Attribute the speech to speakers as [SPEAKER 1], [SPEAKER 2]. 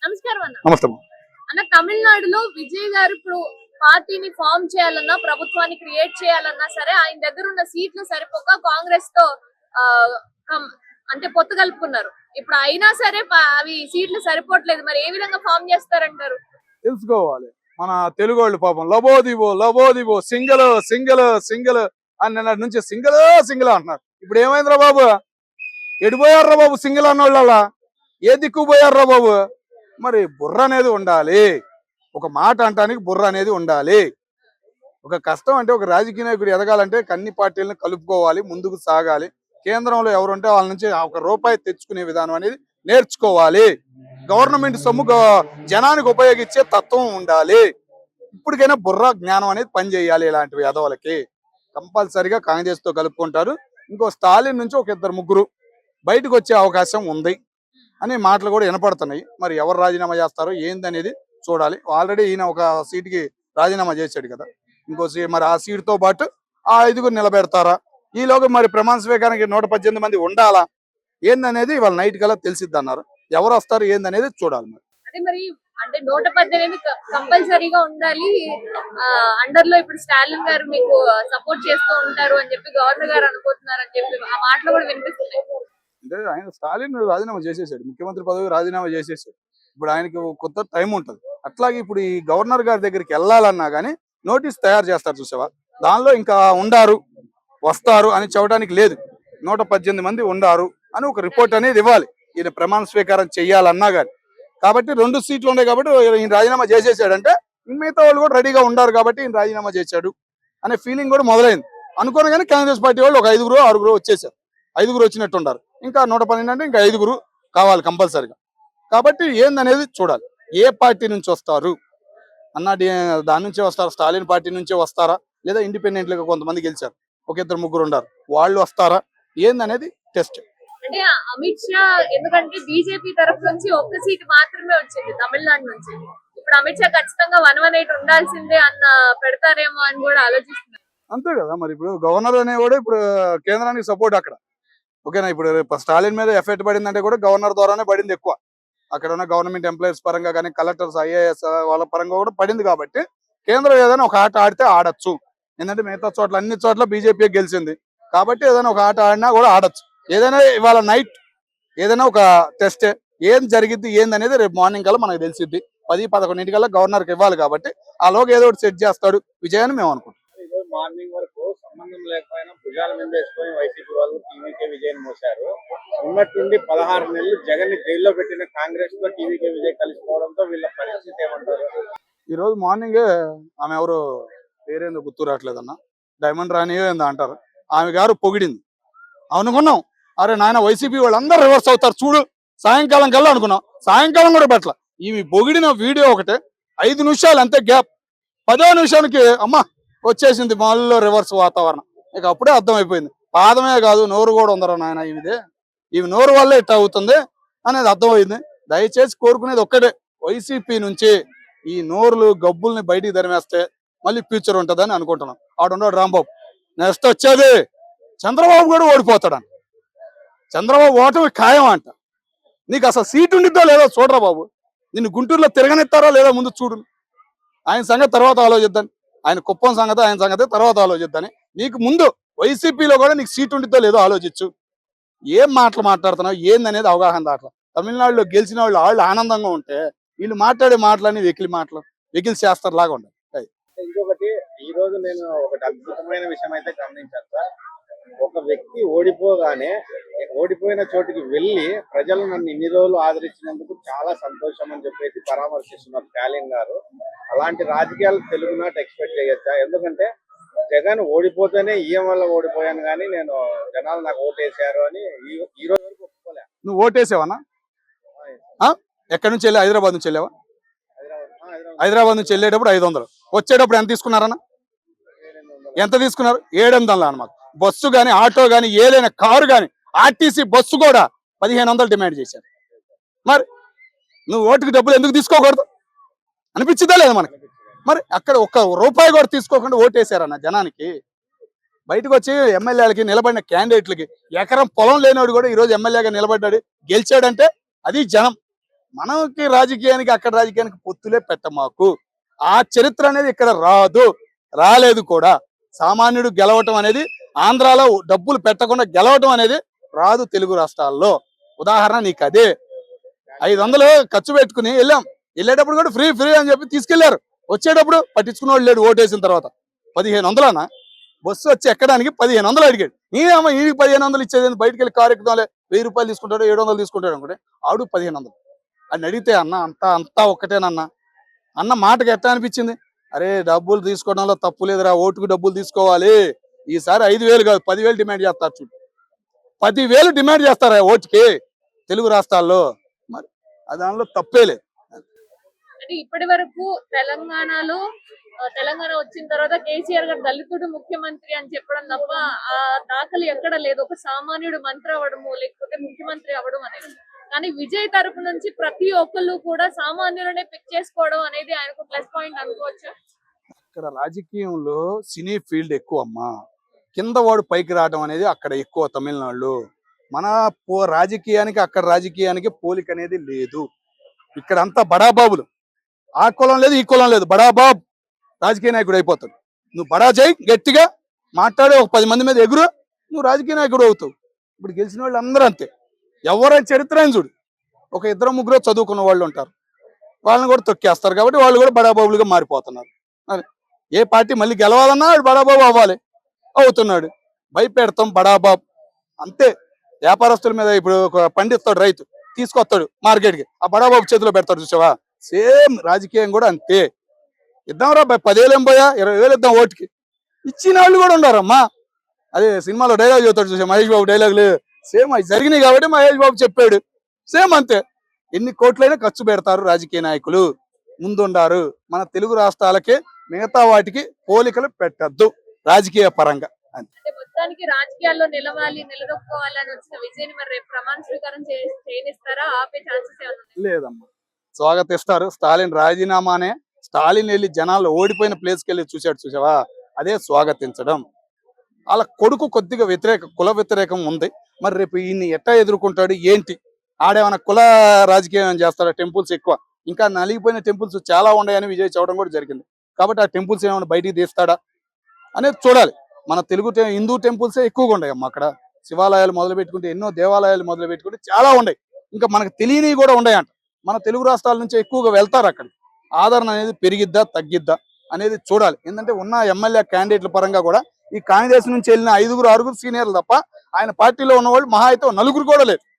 [SPEAKER 1] నమస్కారం అన్న.
[SPEAKER 2] నమస్తే.
[SPEAKER 1] అన్న, తమిళనాడులో విజయ్ గారు ఇప్పుడు పార్టీని ఫామ్ చేయాలన్నా, ప్రభుత్వాన్ని క్రియేట్ చేయాలన్నా సరే ఆయన దగ్గర ఉన్న సీట్లు సరిపోక కాంగ్రెస్ తో ఆ, అంటే పొత్తు కలుపుకున్నారు. ఇప్పుడు అయినా సరే అవి సీట్లు సరిపోవట్లేదు. మరి ఏ విధంగా ఫామ్ చేస్తారంటారు?
[SPEAKER 2] తెలుసుకోవాలి. మన తెలుగు వాళ్ళు పాపం లబోదిబో లబోదిబో సింగల్ సింగల్ సింగల్ అని నిన్నటి నుంచి సింగల్ సింగల్ అంటున్నారు. ఇప్పుడు ఏమైందిరా బాబు? ఎడిపోయారా బాబు సింగిల్ అన్నోళ్ళ? ఏ దిక్కు పోయారా బాబు? మరి బుర్ర అనేది ఉండాలి. ఒక మాట అంటానికి బుర్ర అనేది ఉండాలి. ఒక కష్టం అంటే ఒక రాజకీయ నాయకుడు ఎదగాలంటే అన్ని పార్టీలను కలుపుకోవాలి, ముందుకు సాగాలి. కేంద్రంలో ఎవరుంటే వాళ్ళ నుంచి ఒక రూపాయి తెచ్చుకునే విధానం అనేది నేర్చుకోవాలి. గవర్నమెంట్ సొమ్ము జనానికి ఉపయోగించే తత్వం ఉండాలి. ఇప్పటికైనా బుర్ర జ్ఞానం అనేది పనిచేయాలి. ఇలాంటివి ఎదవలకి కంపల్సరిగా కాంగ్రెస్ తో కలుపుకుంటారు. ఇంకో స్టాలిన్ నుంచి ఒక ఇద్దరు ముగ్గురు బయటకు వచ్చే అవకాశం ఉంది అనే మాటలు కూడా వినపడుతున్నాయి. మరి ఎవరు రాజీనామా చేస్తారో ఏందనేది చూడాలి. ఆల్రెడీ ఈయన ఒక సీటుకి రాజీనామా చేశాడు కదా, ఇంకో మరి ఆ సీటుతో పాటు ఆ 5గురు నిలబెడతారా? ఈలోగా మరి ప్రమాణ స్వీకారానికి 118 మంది ఉండాలా ఏందనేది వాళ్ళ నైట్ కల్లా తెలిసిద్ది అన్నారు. ఎవరు వస్తారు ఏందనేది చూడాలి.
[SPEAKER 1] మరి అంటే 118 కంపల్సరీగా ఉండాలి. అండర్ లో ఇప్పుడు స్టాలిన్ గారు మీకు సపోర్ట్ చేస్తూ ఉంటారు అని చెప్పి గవర్నర్ గారు అనుకుంటున్నారు అని చెప్పి ఆ మాటలు కూడా వినిపిస్తున్నాయి.
[SPEAKER 2] అంటే ఆయన స్టాలిన్ రాజీనామా చేసేసాడు, ముఖ్యమంత్రి పదవి రాజీనామా చేసేసాడు. ఇప్పుడు ఆయనకి కొత్త టైం ఉంటుంది. అట్లాగే ఇప్పుడు ఈ గవర్నర్ గారి దగ్గరికి వెళ్ళాలన్నా కానీ నోటీస్ తయారు చేస్తారు చూసావా, దానిలో ఇంకా ఉండారు వస్తారు అని చెప్పడానికి లేదు. 118 మంది ఉండారు అని ఒక రిపోర్ట్ అనేది ఇవ్వాలి ఈయన ప్రమాణ స్వీకారం చెయ్యాలన్నా కానీ. కాబట్టి 2 సీట్లు ఉన్నాయి కాబట్టి ఈయన రాజీనామా చేసేసాడంటే మిగతా వాళ్ళు కూడా రెడీగా ఉండారు కాబట్టి ఈయన రాజీనామా చేశాడు అనే ఫీలింగ్ కూడా మొదలైంది. అనుకోని కానీ కాంగ్రెస్ పార్టీ వాళ్ళు ఒక 5గురు 6గురు వచ్చేసారు. 5గురు వచ్చినట్టు ఉండారు. ఇంకా 112 అంటే ఇంకా 5గురు కావాలి కంపల్సరిగా. కాబట్టి ఏందనేది చూడాలి. ఏ పార్టీ నుంచి వస్తారు అన్న దాని నుంచే వస్తారా, స్టాలిన్ పార్టీ నుంచే వస్తారా, లేదా ఇండిపెండెంట్లుగా కొంతమంది గెలిచారు ఒక 2-3 ఉండారు వాళ్ళు వస్తారా ఏందనేది టెస్ట్.
[SPEAKER 1] అంటే అమిత్ షా ఎందుకంటే బీజేపీ తరఫు నుంచి ఒక్క సీట్ మాత్రమే వచ్చింది తమిళనాడు నుంచి. ఇప్పుడు అమిత్ షా ఖచ్చితంగా 118 ఉండాల్సిందే అన్న పెడతారేమో అని కూడా ఆలోచిస్తున్నారు.
[SPEAKER 2] అంతే కదా. మరి ఇప్పుడు గవర్నర్ అనేవాడు ఇప్పుడు కేంద్రానికి సపోర్ట్ అక్కడ. ఓకేనా, ఇప్పుడు స్టాలిన్ మీద ఎఫెక్ట్ పడిందంటే కూడా గవర్నర్ ద్వారానే పడింది ఎక్కువ. అక్కడ ఉన్న గవర్నమెంట్ ఎంప్లాయీస్ పరంగా కానీ కలెక్టర్స్ ఐఏఎస్ వాళ్ళ పరంగా కూడా పడింది. కాబట్టి కేంద్రం ఏదైనా ఒక ఆట ఆడితే ఆడచ్చు. ఎందుకంటే మిగతా చోట్ల అన్ని చోట్ల బీజేపీ గెలిచింది కాబట్టి ఏదైనా ఒక ఆట ఆడినా కూడా ఆడచ్చు. ఏదైనా ఇవాళ నైట్ ఏదైనా ఒక టెస్ట్ ఏం జరిగిద్ది ఏందనేది రేపు మార్నింగ్ కల్లా మనకు తెలిసిద్ది. 10-11 కల్లా గవర్నర్కి ఇవ్వాలి కాబట్టి ఆ లోగా ఏదో ఒకటి సెట్ చేస్తాడు విజయాన్ని మేము అనుకుంటాం.
[SPEAKER 3] మార్నింగ్ వరకు సంబంధం లేకపోయినా భుజాల మీద వేసుకొని వైసీపీ వాళ్ళు టీవీకే విజయ్ మోసారు. ఉన్నట్టుండి 16 నెలలు జగన్ ని జైల్లో పెట్టిన కాంగ్రెస్ తో టీవీకే విజయ్ కలిసిపోవడంతో వీళ్ళ పరిస్థితి ఏమంటారు?
[SPEAKER 2] ఈ రోజు మార్నింగే ఆమె ఎవరు పేరేందో గుర్తు రావట్లేదన్న, డైమండ్ రాణియో ఏందో అంటారు, ఆమె గారు పొగిడింది. అనుకున్నాం అరే నాయన వైసీపీ వాళ్ళందరూ రివర్స్ అవుతారు చూడు సాయంకాలం కల్లా అనుకున్నాం. సాయంకాలం కూడా పెట్టల. ఈమె పొగిడిన వీడియో ఒకటే 5 నిమిషాలు అంతే గ్యాప్. 10వ నిమిషానికి అమ్మ వచ్చేసింది మాల్లో రివర్స్ వాతావరణం. ఇక అప్పుడే అర్థమైపోయింది పాదమే కాదు నోరు కూడా ఉందరా నాయన ఈమెదే, ఈమె నోరు వల్లే ఇట్లా అవుతుంది అనేది అర్థమైంది. దయచేసి కోరుకునేది ఒక్కటే, వైసీపీ నుంచి ఈ నోరులు గబ్బుల్ని బయటికి తరిమేస్తే మళ్ళీ ఫ్యూచర్ ఉంటుందని అనుకుంటున్నాం. ఆడున్నాడు రాంబాబు, నెక్స్ట్ వచ్చేది చంద్రబాబు కూడా ఓడిపోతాడని. చంద్రబాబు ఓటమి ఖాయం అంట. నీకు అసలు సీట్ ఉండిద్దో లేదో చూడరా బాబు, నిన్ను గుంటూరులో తిరగనిస్తారా లేదా ముందు చూడు. ఆయన సంగతి తర్వాత ఆలోచిద్దాం, ఆయన కుప్పం సంగతి ఆయన సంగతి తర్వాత ఆలోచిద్దాని. నీకు ముందు వైసీపీలో కూడా నీకు సీట్ ఉండిద్దో లేదో ఆలోచించు. ఏం మాటలు మాట్లాడుతున్నావు ఏందనేది అవగాహన దాంట్లో. తమిళనాడులో గెలిచిన వాళ్ళు ఆనందంగా ఉంటే వీళ్ళు మాట్లాడే మాటలని వెకిలి చేస్తారు లాగా ఉండాలి.
[SPEAKER 3] ఇంకొకటి ఈ రోజు నేను ఒకటి అద్భుతమైన విషయం అయితే గమనించాను సార్. ఒక వ్యక్తి ఓడిపోయిన చోటికి వెళ్ళి ప్రజలు నన్ను ఇన్ని రోజులు ఆదరించినందుకు చాలా సంతోషం అని చెప్పేసి పరామర్శిస్తున్నారు స్టాలిన్ గారు. అలాంటి రాజకీయాలు తెలుగు నాట ఎక్స్పెక్ట్ చేయొచ్చా? ఎందుకంటే జగన్ ఓడిపోతేనే ఈఎం వల్ల ఓడిపోయాను కానీ నేను జనాలు నాకు ఓటేసారు అని ఈ రోజు వరకు ఒప్పుకోలే.
[SPEAKER 2] నువ్వు ఓటేసావన్నా? ఎక్కడి నుంచి వెళ్ళి హైదరాబాద్ నుంచి వెళ్ళావా? హైదరాబాద్ నుంచి వెళ్ళేటప్పుడు 500, వచ్చేటప్పుడు ఎంత తీసుకున్నారన్నా? ఎంత తీసుకున్నారు? 700 అన్నమాట. బస్సు కానీ ఆటో కానీ ఏదైనా కారు కానీ ఆర్టీసీ బస్సు కూడా 1500 డిమాండ్ చేశారు. మరి నువ్వు ఓటుకి డబ్బులు ఎందుకు తీసుకోకూడదు అనిపించిందా లేదా మనకి? మరి అక్కడ ఒక్క రూపాయి కూడా తీసుకోకుండా ఓటేశారన్న జనానికి. బయటకు వచ్చి ఎమ్మెల్యేలకి నిలబడిన క్యాండిడేట్లకి ఎకరం పొలం లేనివాడు కూడా ఈరోజు ఎమ్మెల్యేగా నిలబడ్డాడు, గెలిచాడంటే అది జనం. మనకి రాజకీయానికి అక్కడ రాజకీయానికి పొత్తులే పెట్టమాకు. ఆ చరిత్ర అనేది ఇక్కడ రాదు, రాలేదు కూడా. సామాన్యుడు గెలవటం అనేది ఆంధ్రాలో డబ్బులు పెట్టకుండా గెలవటం అనేది రాదు తెలుగు రాష్ట్రాల్లో. ఉదాహరణ నీకు అదే. 500 ఖర్చు పెట్టుకుని వెళ్ళాం, వెళ్ళేటప్పుడు కూడా ఫ్రీ ఫ్రీ అని చెప్పి తీసుకెళ్లారు. వచ్చేటప్పుడు పట్టించుకున్నవాడు లేడు. ఓటేసిన తర్వాత 1500 అన్న బస్సు వచ్చి ఎక్కడానికి 1500 అడిగాడు. ఈయన ఈయనకి 1500 ఇచ్చేది, బయటకు వెళ్ళి కారు ఎక్కుదాంలే, 1000 రూపాయలు తీసుకుంటాడు, 700 తీసుకుంటాడు అనుకుంటే ఆడు 1500 అని అడిగితే, అన్న అంతా ఒక్కటేనన్నా అన్న మాటకి ఎట్లా అనిపించింది? అరే డబ్బులు తీసుకోవడంలో తప్పు లేదురా, ఓటుకు డబ్బులు తీసుకోవాలి. ఈసారి 5000 కాదు 10,000 డిమాండ్ చేస్తారు. చూడు 10,000 డిమాండ్ చేస్తారా ఓటుకి తెలుగు రాష్ట్రాల్లో? మరి దానిలో తప్పే లేదు.
[SPEAKER 1] అంటే ఇప్పటి వరకు తెలంగాణలో తెలంగాణ వచ్చిన తర్వాత కేసీఆర్ గారు దళితుడు ముఖ్యమంత్రి అని చెప్పడం తప్ప ఆ దాఖలు ఎక్కడ లేదు, ఒక సామాన్యుడు మంత్రి అవ్వడము లేకపోతే ముఖ్యమంత్రి అవ్వడం అనేది. కానీ విజయ్ తరపు నుంచి ప్రతి ఒక్కళ్ళు కూడా సామాన్యులనే పిక్ చేసుకోవడం అనేది ఆయనకు ప్లస్ పాయింట్ అనుకోవచ్చు.
[SPEAKER 2] ఇక్కడ రాజకీయంలో సినీ ఫీల్డ్ ఎక్కువ అమ్మా, కింద వాడు పైకి రావడం అనేది అక్కడ ఎక్కువ. తమిళనాడులో మన రాజకీయానికి అక్కడ రాజకీయానికి పోలిక అనేది లేదు. ఇక్కడ అంతా బడాబాబులు, ఆ కులం లేదు ఈ కులం లేదు, బడాబాబు రాజకీయ నాయకుడు అయిపోతాడు. నువ్వు బడా చేయి, గట్టిగా మాట్లాడే ఒక 10 మంది మీద ఎగురు, నువ్వు రాజకీయ నాయకుడు అవుతావు. ఇప్పుడు గెలిచిన వాళ్ళు అందరూ అంతే. ఎవరైనా చరిత్ర అని చూడు, ఒక 2-3 చదువుకున్న వాళ్ళు ఉంటారు, వాళ్ళని కూడా తొక్కేస్తారు. కాబట్టి వాళ్ళు కూడా బడాబాబులుగా మారిపోతున్నారు. మరి ఏ పార్టీ మళ్ళీ గెలవాలన్నా వాడు బడాబాబు అవ్వాలి, అవుతున్నాడు. భయపెడతాం బడాబాబు అంతే. వ్యాపారస్తుల మీద ఇప్పుడు ఒక పండిస్తాడు రైతు, తీసుకొస్తాడు మార్కెట్కి, ఆ బడాబాబు చేతిలో పెడతాడు. చూసావా? సేమ్ రాజకీయం కూడా అంతే. ఇద్దాం రా 10,000 ఏం పోయా, 20,000 ఇద్దాం ఓటుకి, ఇచ్చిన వాళ్ళు కూడా ఉండారమ్మా. అదే సినిమాలో డైలాగ్ చెబుతాడు చూసా, మహేష్ బాబు డైలాగులు సేమ్ అవి జరిగినాయి కాబట్టి మహేష్ బాబు చెప్పాడు. సేమ్ అంతే. ఎన్ని కోట్లైనా ఖర్చు పెడతారు రాజకీయ నాయకులు, ముందుండారు. మన తెలుగు రాష్ట్రాలకే మిగతా వాటికి పోలికలు పెట్టద్దు రాజకీయ పరంగా.
[SPEAKER 1] అంటే మొత్తానికి రాజకీయాల్లో నిలదొక్కోవాలి అని వచ్చిన విజయ్ని మరి రేపు ప్రమాణ స్వీకారం చేయనిస్తారా? ఆపే ఛాన్సెస్ ఏమన్నా?
[SPEAKER 2] లేదమ్మా, స్వాగతిస్తారు. స్టాలిన్ రాజీనామానే, స్టాలిన్ వెళ్ళి జనాల్లో ఓడిపోయిన ప్లేస్కి వెళ్ళి చూసావా? అదే స్వాగతించడం. వాళ్ళ కొడుకు కొద్దిగా కుల వ్యతిరేకం ఉంది. మరి రేపు ఈయన్ని ఎట్టా ఎదుర్కొంటాడు ఏంటి? ఆడేమైనా కుల రాజకీయం చేస్తాడా? టెంపుల్స్ ఎక్కువ, ఇంకా నలిగిపోయిన టెంపుల్స్ చాలా ఉన్నాయని విజయ్ చెప్పడం కూడా జరిగింది. కాబట్టి ఆ టెంపుల్స్ ఏమైనా బయటికి తీస్తాడా అనేది చూడాలి. మన తెలుగు హిందూ టెంపుల్సే ఎక్కువగా ఉన్నాయి అమ్మ. అక్కడ శివాలయాలు మొదలు పెట్టుకుంటే, ఎన్నో దేవాలయాలు మొదలు పెట్టుకుంటే చాలా ఉన్నాయి. ఇంకా మనకు తెలియనివి కూడా ఉన్నాయంట. మన తెలుగు రాష్ట్రాల నుంచి ఎక్కువగా వెళ్తారు అక్కడ. ఆదరణ అనేది పెరిగిద్దా తగ్గిద్దా అనేది చూడాలి. ఏంటంటే ఉన్న ఎమ్మెల్యే క్యాండిడేట్ల పరంగా కూడా ఈ కాంగ్రెస్ నుంచి వెళ్ళిన 5-6 సీనియర్లు తప్ప ఆయన పార్టీలో ఉన్న వాళ్ళు మహా అయితే 4 కూడా లేదు.